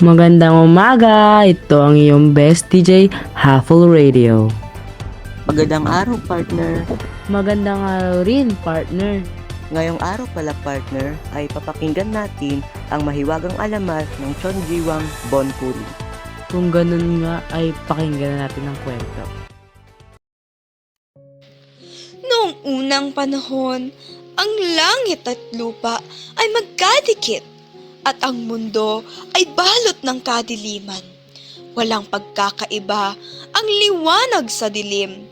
Magandang umaga! Ito ang iyong best DJ, Huffle Radio. Magandang araw, partner. Magandang araw rin, partner. Ngayong araw pala, partner, ay papakinggan natin ang mahiwagang alamat ng Chonjiwang Bonpuri. Kung ganun nga ay pakinggan natin ang kwento. Noong unang panahon, ang langit at lupa ay magkadikit at ang mundo ay balot ng kadiliman. Walang pagkakaiba ang liwanag sa dilim.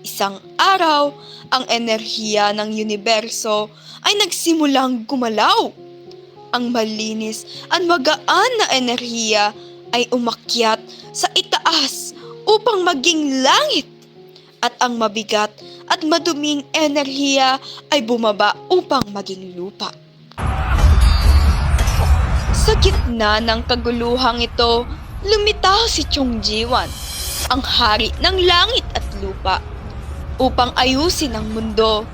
Isang araw, ang enerhiya ng universo ay nagsimulang gumalaw. Ang malinis at magaan na enerhiya ay umakyat sa itaas upang maging langit. At ang mabigat at maduming enerhiya ay bumaba upang maging lupa. Sa gitna ng kaguluhang ito, lumitaw si Chongjiwan, ang hari ng langit at lupa. Upang ayusin ang mundo,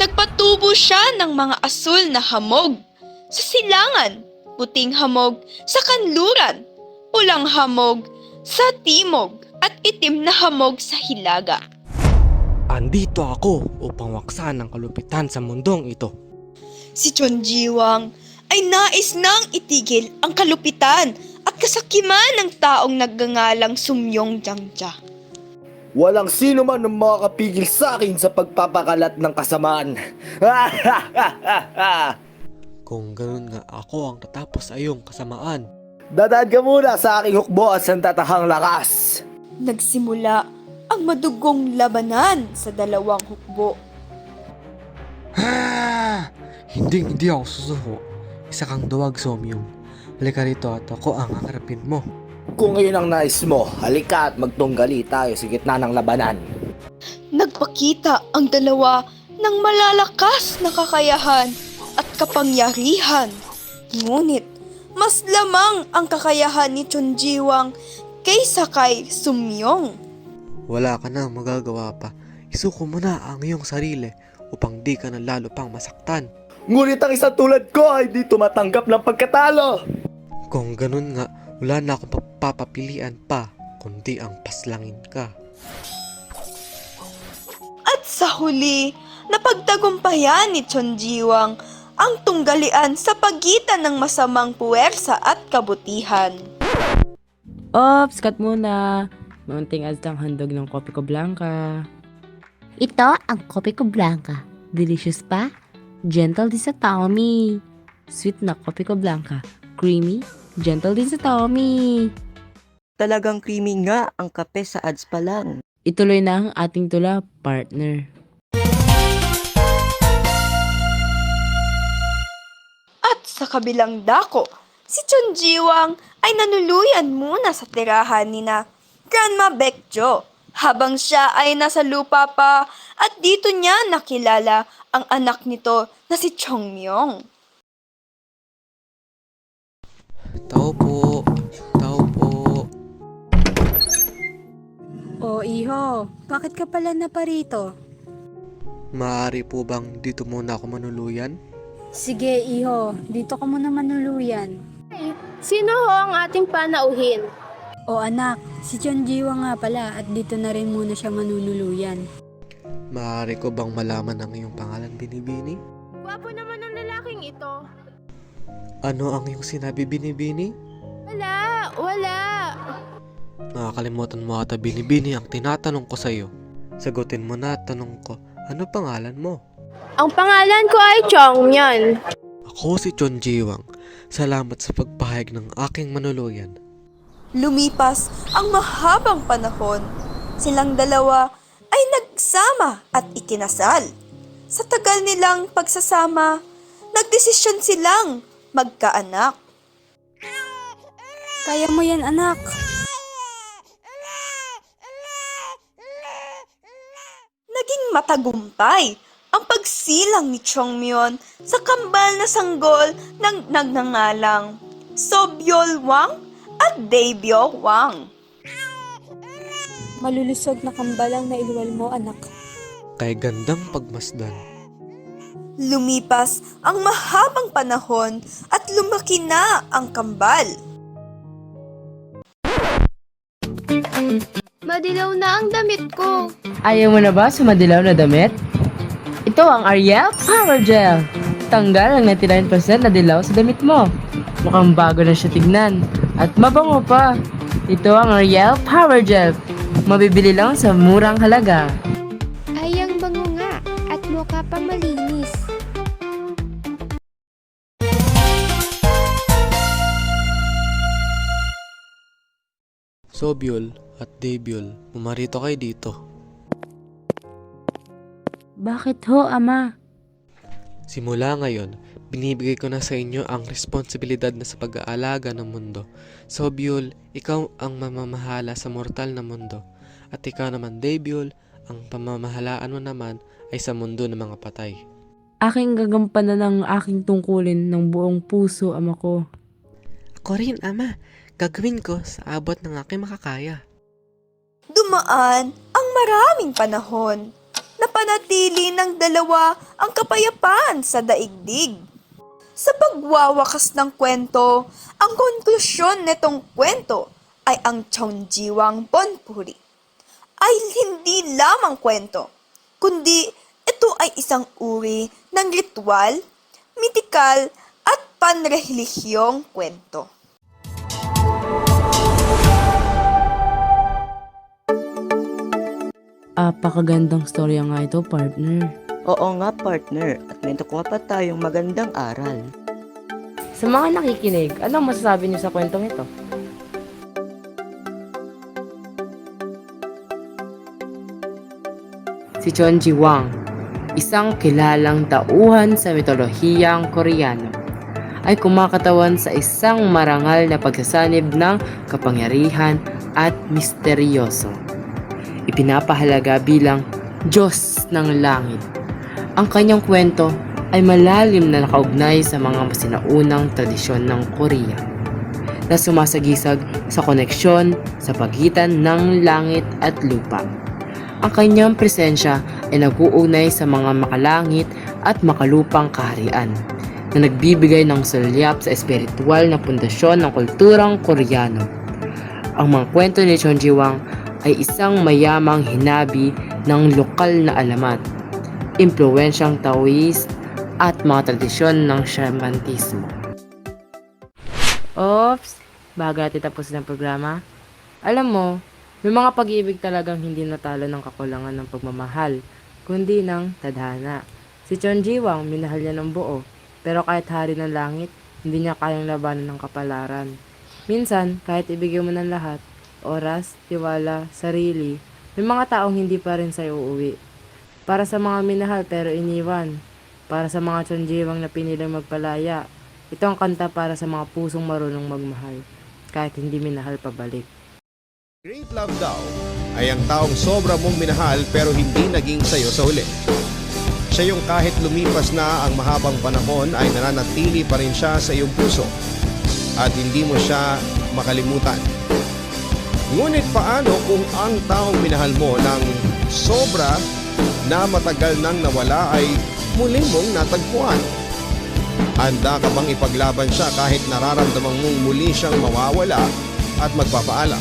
nagpatubo siya ng mga asul na hamog sa silangan, puting hamog sa kanluran, pulang hamog sa timog, at itim na hamog sa hilaga. Andito ako upang waksan ang kalupitan sa mundong ito. Si Chonjiwang ay nais nang itigil ang kalupitan at kasakiman ng taong nagngangalang Sumyong Jangja. Walang sino man ang makakapigil sa akin sa pagpapakalat ng kasamaan. Kung ganun nga ako ang tatapos sa iyong kasamaan. Dadaan ka muna sa aking hukbo at sandatahang lakas. Nagsimula ang madugong labanan sa dalawang hukbo. Hindi ako susuko. Isa kang duwag, Somyong. Halika rito at ako ang haharapin mo. Kung ngayon ang nais mo, halika at magtunggali tayo sa gitna ng labanan. Nagpakita ang dalawa ng malalakas na kakayahan at kapangyarihan. Ngunit, mas lamang ang kakayahan ni Chonjiwang kaysa kay Sumyong. Wala ka na magagawa pa. Isuko mo na ang iyong sarili upang di ka na lalo pang masaktan. Ngunit ang isang tulad ko ay di tumatanggap ng pagkatalo. Kung ganun nga, wala na akong papapilian pa kundi ang paslangin ka. At sa huli, napagtagumpayan ni Chonjiwang ang tunggalian sa pagitan ng masamang puwersa at kabutihan. Ops, cut muna. Maunting astang handog ng Kopi Ko Blanca. Ito ang Kopi Ko Blanca. Delicious pa? Gentle din sa tummy. Sweet na Kopi Ko Blanca. Creamy, gentle din sa tummy. Talagang creamy nga ang kape sa ads pa lang. Ituloy na ang ating tula, partner. At sa kabilang dako, si Chonjiwang ay nanuluyan muna sa tirahan ni na Grandma Baekjo habang siya ay nasa lupa pa at dito niya nakilala ang anak nito na si Chongmyong. Tao po. O iho, bakit ka pala naparito? Maaari po bang dito muna ako manuluyan? Sige iho, dito ka muna manuluyan. Sino ho ang ating panauhin? O anak, si Chonjiwa nga pala at dito na rin muna siya manunuluyan. Maaari ko bang malaman ang iyong pangalan, Binibini? Gwapo naman ang lalaking ito. Ano ang iyong sinabi, Binibini? Wala. Nakakalimutan mo ata, Binibini, ang tinatanong ko sa iyo. Sagutin mo na at tanong ko, ano pangalan mo? Ang pangalan ko ay Chongmyon. Ako si Chonjiwang. Salamat sa pagpahayag ng aking manuluyan. Lumipas ang mahabang panahon. Silang dalawa ay nagsama at ikinasal. Sa tagal nilang pagsasama, nagdesisyon silang magkaanak. Kaya mo yan anak. Naging matagumpay ang pagsilang ni Chongmyon sa kambal na sanggol ng nagngangalang Sobyol Wang at Daebyo Wang. Malulusog na kambalang na iluwal mo anak. Kay gandang pagmasdan. Lumipas ang mahabang panahon at lumaki na ang kambal. Madilaw na ang damit ko. Ayaw mo na ba sa madilaw na damit? Ito ang Ariel Power Gel. Tanggal ang 99% na dilaw sa damit mo. Mukhang bago na siya tignan. At mabango pa. Ito ang Ariel Power Gel. Mabibili lang sa murang halaga. Ay, ang bango nga. At mukha pa malinis. Sobyul at Debyul, pumarito kayo dito. Bakit ho, Ama? Simula ngayon, binibigay ko na sa inyo ang responsibilidad na sa pag-aalaga ng mundo. Sobyul, ikaw ang mamamahala sa mortal na mundo. At ikaw naman, Debyul, ang pamamahalaan mo naman ay sa mundo ng mga patay. Aking gagampanan ng aking tungkulin ng buong puso, ama ko. Ako rin, Ama. Gagawin ko sa abot ng aking makakaya. Dumaan ang maraming panahon. Napanatili ng dalawa ang kapayapaan sa daigdig. Sa pagwawakas ng kwento, ang konklusyon nitong kwento ay ang Cheonjiwang Bonpuri ay hindi lamang kwento, kundi ito ay isang uri ng ritual, mitikal at panrelihisyong kwento. Apakagandang storya nga ito, partner. Oo nga partner, at may nakuha pa tayong magandang aral. Sa mga nakikinig, anong masasabi niyo sa kwentong ito? Si Cheonji Wang, isang kilalang tauhan sa mitolohiyang Koreano, ay kumakatawan sa isang marangal na pagsasanib ng kapangyarihan at misteryoso. Ipinapahalaga bilang Diyos ng Langit. Ang kanyang kwento ay malalim na nakaugnay sa mga sinaunang tradisyon ng Korea na sumasagisag sa koneksyon sa pagitan ng langit at lupa. Ang kanyang presensya ay nag-uugnay sa mga makalangit at makalupang kaharian na nagbibigay ng sulyap sa espiritual na pundasyon ng kulturang Koreano. Ang mga kwento ni Cheonji Wang ay isang mayamang hinabi ng lokal na alamat, impluwensyang Taoist at mga tradisyon ng shamanismo. Oops! Bago natin tapos ng programa, alam mo, may mga pag-ibig talagang hindi natalo ng kakulangan ng pagmamahal, kundi ng tadhana. Si Cheonji Wang, minahal niya ng buo, pero kahit hari ng langit, hindi niya kayang labanan ng kapalaran. Minsan, kahit ibigay mo ng lahat, oras, tiwala, sarili, may mga taong hindi pa rin sa'yo uuwi. Para sa mga minahal pero iniwan, para sa mga Cheonjiwang na pinilang magpalaya, ito ang kanta para sa mga pusong marunong magmahal, kahit hindi minahal pabalik. Great love daw ay ang taong sobra mong minahal pero hindi naging sayo sa huli. Siya yung kahit lumipas na ang mahabang panahon ay nananatili pa rin siya sa iyong puso at hindi mo siya makalimutan. Ngunit paano kung ang taong minahal mo ng sobra na matagal nang nawala ay muling mong natagpuan? Handa ka bang ipaglaban siya kahit nararamdaman mong muli siyang mawawala at magpapaalam?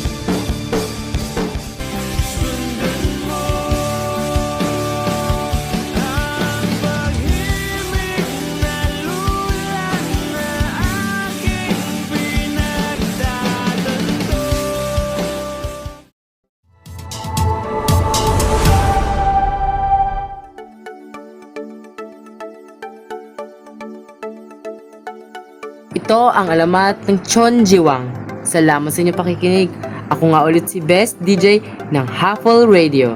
Ito ang alamat ng Cheonji Wang. Salamat sa inyong pakikinig. Ako nga ulit si Best DJ ng Huffle Radio.